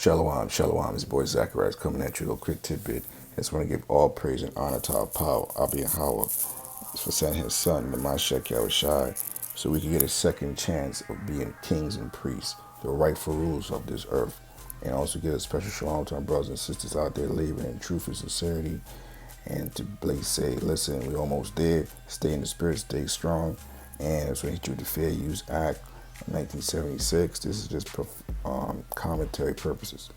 Shalom, shalom. His boy Zacharias coming at you. A little quick tidbit. I just want to give all praise and honor to our power, Abi Yahweh, for sending his son, the Mashiach Yahushai, so we can get a second chance of being kings and priests, the rightful rulers of this earth. And also give a special shalom to our brothers and sisters out there living in truth and sincerity. And to Blaze say, listen, we almost there. Stay in the spirit, stay strong. And it's going to hit you with the Fair Use Act. 1976. This is just commentary purposes.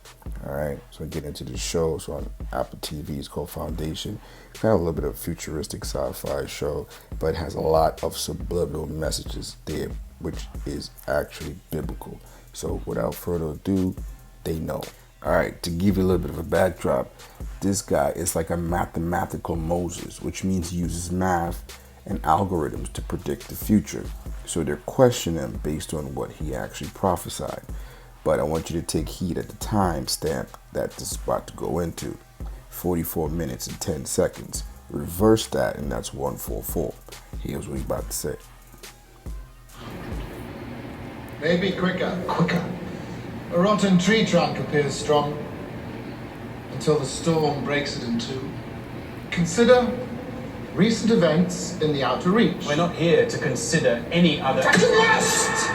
All right, so we get into the show. So on Apple TV, it's called Foundation. Kind of a little bit of futuristic sci-fi show, but it has a lot of subliminal messages there, which is actually biblical. So without further ado, they know. All right, to give you a little bit of a backdrop, this guy is like a mathematical Moses, which means he uses math and algorithms to predict the future. So they're questioning him based on what he actually prophesied. But I want you to take heed at the time stamp that this is about to go into. 44 minutes and 10 seconds. Reverse that and that's 144. Here's what he's about to say. Maybe quicker. A rotten tree trunk appears strong until the storm breaks it in two. Consider recent events in the outer reach. We're not here to consider any other... At last!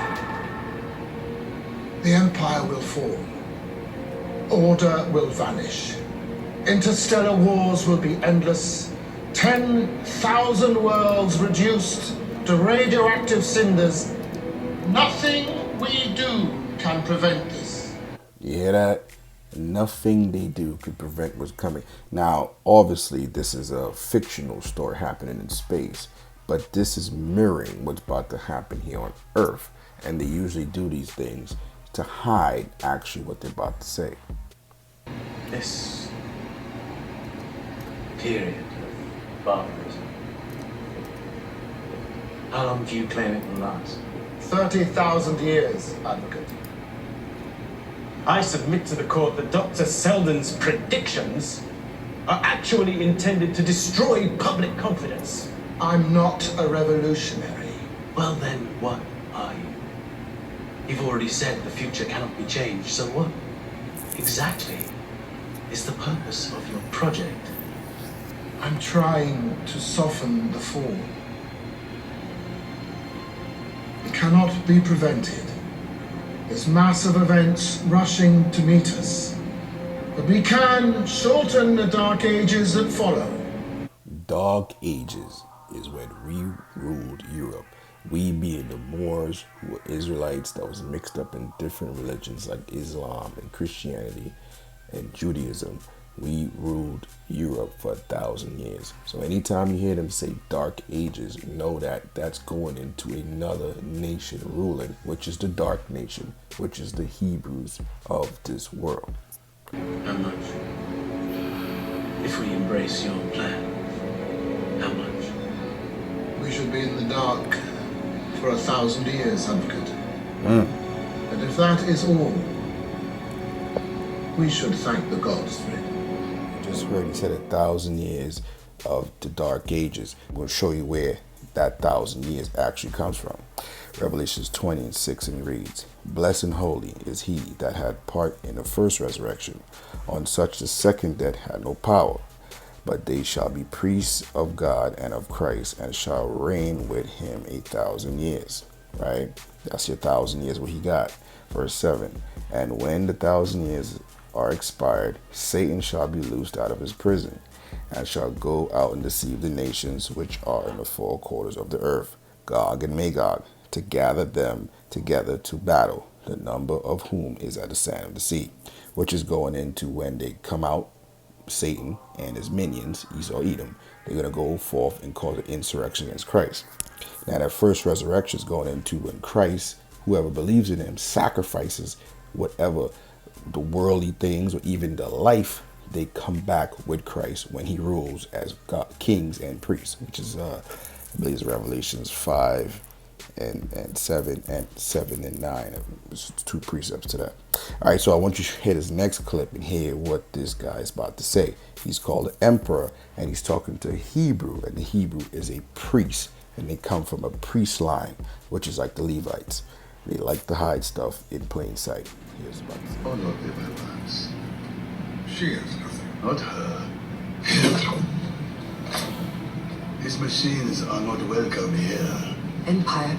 The Empire will fall. Order will vanish. Interstellar wars will be endless. 10,000 worlds reduced to radioactive cinders. Nothing we do can prevent this. You hear that? Nothing they do could prevent what's coming. Now, obviously, this is a fictional story happening in space, but this is mirroring what's about to happen here on Earth. And they usually do these things to hide actually what they're about to say. This period of barbarism, how long do you claim it will last? 30,000 years, Advocate. I submit to the court that Dr. Selden's predictions are actually intended to destroy public confidence. I'm not a revolutionary. Well then, what are you? You've already said the future cannot be changed, so what exactly is the purpose of your project? I'm trying to soften the fall. It cannot be prevented. There's massive events rushing to meet us. But we can shorten the dark ages that follow. Dark ages is when we ruled Europe. We being the Moors, who were Israelites that was mixed up in different religions like Islam and Christianity and Judaism. We ruled Europe for 1,000 years. So anytime you hear them say dark ages, know that that's going into another nation ruling, which is the dark nation, which is the Hebrews of this world. How much? If we embrace your plan, how much? We should be in the dark for 1,000 years, Advocate. And if that is all, we should thank the gods for it. Just heard he said 1,000 years of the dark ages. We'll show you where that 1,000 years actually comes from. Revelations 20:6 and reads, Blessed and holy is he that had part in the first resurrection. On such the second death had no power, but they shall be priests of God and of Christ, and shall reign with him 1,000 years. Right? That's your 1,000 years what he got. Verse 7, and when the 1,000 years are expired, Satan shall be loosed out of his prison, and shall go out and deceive the nations which are in the four quarters of the earth, Gog and Magog, to gather them together to battle, the number of whom is as the sand of the sea, which is going into when they come out, Satan and his minions, Esau, Edom, they're going to go forth and cause an insurrection against Christ. Now that first resurrection is going into when Christ, whoever believes in him, sacrifices whatever the worldly things or even the life, they come back with Christ when he rules as God, kings and priests, which is I believe it's Revelations 5 and 7 and 7 and 9. There's 2 precepts to that. All right, so I want you to hear this next clip and hear what this guy is about to say. He's called the emperor, and he's talking to a Hebrew, and the Hebrew is a priest, and they come from a priest line, which is like the Levites. They like to hide stuff in plain sight. Here's about this. Oh, Lord, hear my words. She has nothing. Not her. These machines are not welcome here. Empire.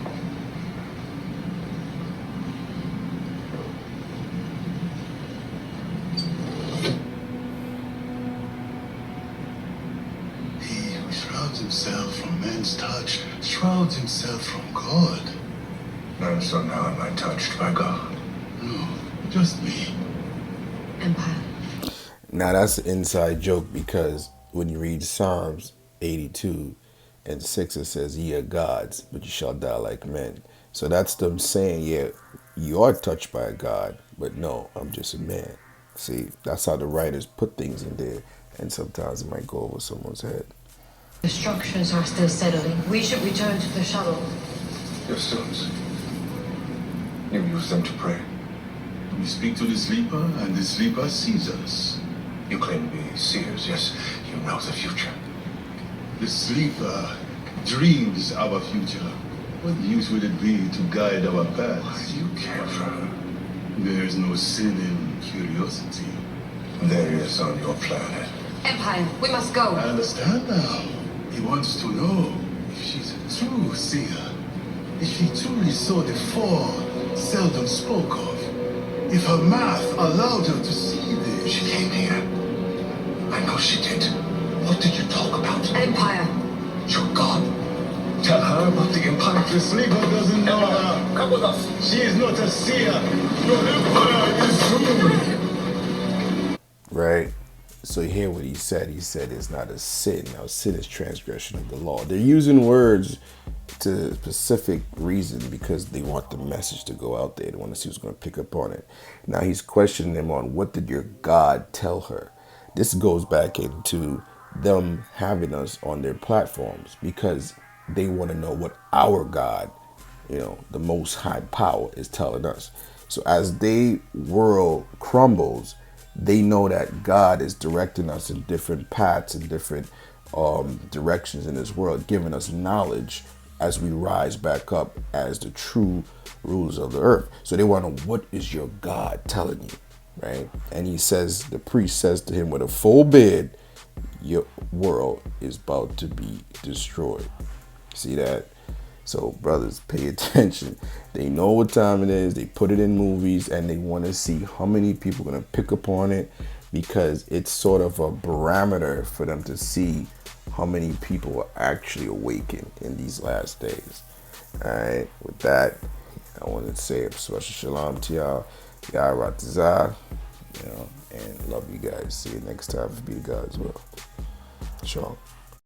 He who shrouds himself from man's touch shrouds himself from God. And so now am I touched by God? No, just me. Empire. Now that's an inside joke, because when you read Psalms 82 and 6, it says, "Ye are gods, but you shall die like men." So that's them saying, yeah, you are touched by a God, but no, I'm just a man. See, that's how the writers put things in there, and sometimes it might go over someone's head. Instructions are still settling. We should return to the shuttle. Your stones. You use them to pray. We speak to the sleeper, and the sleeper sees us. You claim to be seers, yes. You know the future. The sleeper dreams our future. What use would it be to guide our Why paths? do you care for her? There is no sin in curiosity. There is on your planet. Empire, we must go. I understand now. He wants to know if she's a true seer. If she truly saw the fall seldom spoke of. If her math allowed her to see this. She came here. I know she did. What did you talk about? Empire. Your God. Tell her about the Empire. The sleeper doesn't know her. Come with us. She is not a seer. Your Empire is doomed. Right? So you hear what he said. He said it's not a sin. Now, sin is transgression of the law. They're using words to a specific reason, because they want the message to go out there. They want to see who's going to pick up on it. Now he's questioning them on, what did your God tell her? This goes back into them having us on their platforms, because they want to know what our God, the most high power, is telling us. So as their world crumbles, they know that God is directing us in different paths and different directions in this world, giving us knowledge as we rise back up as the true rulers of the earth. So they want to know, what is your God telling you, right? And he says, the priest says to him with a full beard, your world is about to be destroyed. See that? So brothers, pay attention. They know what time it is. They put it in movies, and they want to see how many people are going to pick up on it, because it's sort of a barometer for them to see how many people are actually awakened in these last days. All right. With that, I want to say a special shalom to y'all. Y'all ratazah, and love you guys. See you next time. Be God's will. Shalom.